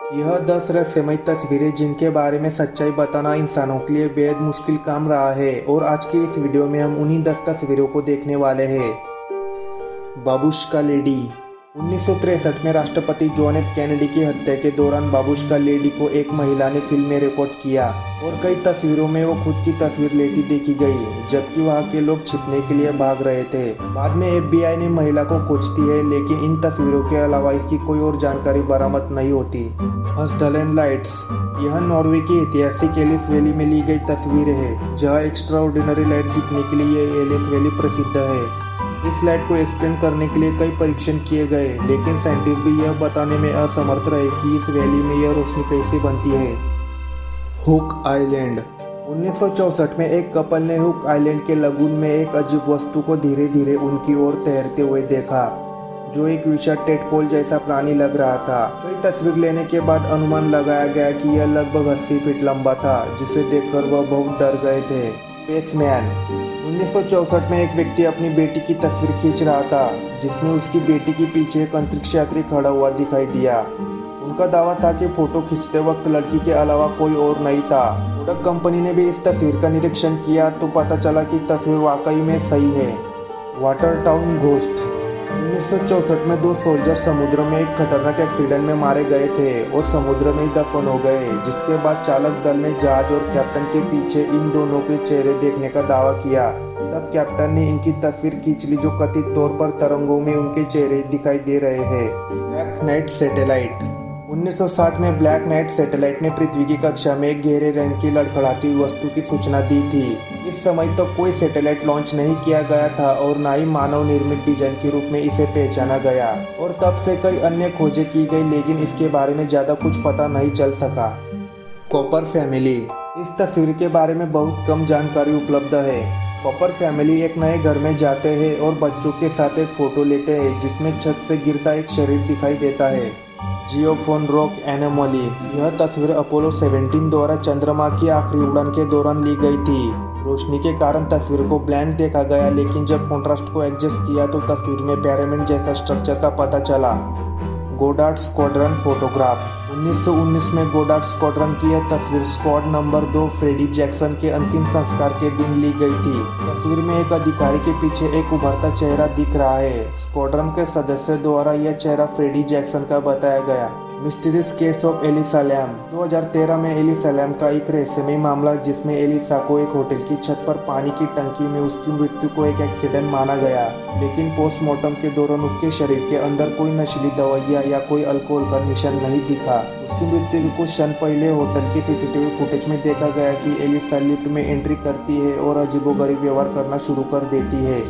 यह 10 रहस्यमय तस्वीरें जिनके बारे में सच्चाई बताना इंसानों के लिए बेहद मुश्किल काम रहा है और आज की इस वीडियो में हम उन्हीं 10 तस्वीरों को देखने वाले हैं। बाबुश्का लेडी। 1963 में राष्ट्रपति जॉन एफ कैनेडी की हत्या के दौरान बाबुश्का लेडी को एक महिला ने फिल्म में रिकॉर्ड किया और कई तस्वीरों में वो खुद की तस्वीर लेती देखी गई, जबकि वहां के लोग छिपने के लिए भाग रहे थे। बाद में FBI ने महिला को खोजती है, लेकिन इन तस्वीरों के अलावा इसकी कोई और जानकारी बरामद नहीं होती। हस्डलैंड लाइट्स। यह नॉर्वे की ऐतिहासिक एलिस वैली में ली गई तस्वीर है, जहाँ एक्स्ट्राऑर्डिनरी लाइट दिखने के लिए ये एलिस वैली प्रसिद्ध है। इस लाइट को एक्सप्लेन करने के लिए कई परीक्षण किए गए, लेकिन साइंटिस्ट भी यह बताने में असमर्थ रहे कि इस वैली में यह रोशनी कैसे बनती है। Hook island. 1964 में एक कपल ने हुक आइलैंड के लगून में एक अजीब वस्तु को धीरे धीरे उनकी ओर तैरते हुए देखा, जो एक विशाल टेडपोल जैसा प्राणी लग रहा था। कई तस्वीर लेने के बाद अनुमान लगाया गया कि यह लगभग 80 फीट लंबा था, जिसे देखकर वह बहुत डर गए थे। स्पेसमैन। 1964 में एक व्यक्ति अपनी बेटी की तस्वीर खींच रहा था, जिसमें उसकी बेटी के पीछे एक अंतरिक्ष यात्री खड़ा हुआ दिखाई दिया। उनका दावा था कि फोटो खींचते वक्त लड़की के अलावा कोई और नहीं था। प्रोडक्ट कंपनी ने भी इस तस्वीर का निरीक्षण किया तो पता चला कि तस्वीर वाकई में सही है। Water town ghost. 1964 में 2 सोल्जर समुद्र में एक खतरनाक एक्सीडेंट में मारे गए थे और समुद्र में ही दफन हो गए, जिसके बाद चालक दल ने जहाज और कैप्टन के पीछे इन दोनों के चेहरे देखने का दावा किया। तब कैप्टन ने इनकी तस्वीर खींच ली, जो कथित तौर पर तरंगों में उनके चेहरे दिखाई दे रहे हैं। Black night satellite. 1960 में ब्लैक नाइट सैटेलाइट ने पृथ्वी की कक्षा में एक गहरे रंग की लड़खड़ाती हुई वस्तु की सूचना दी थी। इस समय तक कोई सैटेलाइट लॉन्च नहीं किया गया था और न ही मानव निर्मित डिजाइन के रूप में इसे पहचाना गया, और तब से कई अन्य खोजें की गई, लेकिन इसके बारे में ज़्यादा कुछ पता नहीं चल सका। Copper family. इस तस्वीर के बारे में बहुत कम जानकारी उपलब्ध है। कॉपर फैमिली एक नए घर में जाते हैं और बच्चों के साथ एक फोटो लेते हैं, जिसमें छत से गिरता एक शरीर दिखाई देता है। JioPhone rock anomaly. यह तस्वीर अपोलो 17 द्वारा चंद्रमा की आखिरी उड़ान के दौरान ली गई थी। रोशनी के कारण तस्वीर को ब्लैंक देखा गया, लेकिन जब कॉन्ट्रास्ट को एडजस्ट किया तो तस्वीर में पिरामिड जैसा स्ट्रक्चर का पता चला। Goddard squadron photograph. 1919 में गोडार्ड स्क्वाड्रन की यह तस्वीर स्क्वाड नंबर 2 फ्रेडी जैक्सन के अंतिम संस्कार के दिन ली गई थी। तस्वीर में एक अधिकारी के पीछे एक उभरता चेहरा दिख रहा है। स्क्वाड्रन के सदस्य द्वारा यह चेहरा फ्रेडी जैक्सन का बताया गया। Mysterious case of Elisa Lam. 2013 में एलिसा लैम का एक रहस्यमय मामला, जिसमें एलिसा को एक होटल की छत पर पानी की टंकी में उसकी मृत्यु को एक एक्सीडेंट माना गया, लेकिन पोस्टमार्टम के दौरान उसके शरीर के अंदर कोई नशीली दवाइयाँ या कोई अल्कोहल का निशान नहीं दिखा। उसकी मृत्यु के कुछ क्षण पहले होटल की CCTV फुटेज में देखा गया कि एलिसा लिफ्ट में एंट्री करती है और अजीबोगरीब व्यवहार करना शुरू कर देती है।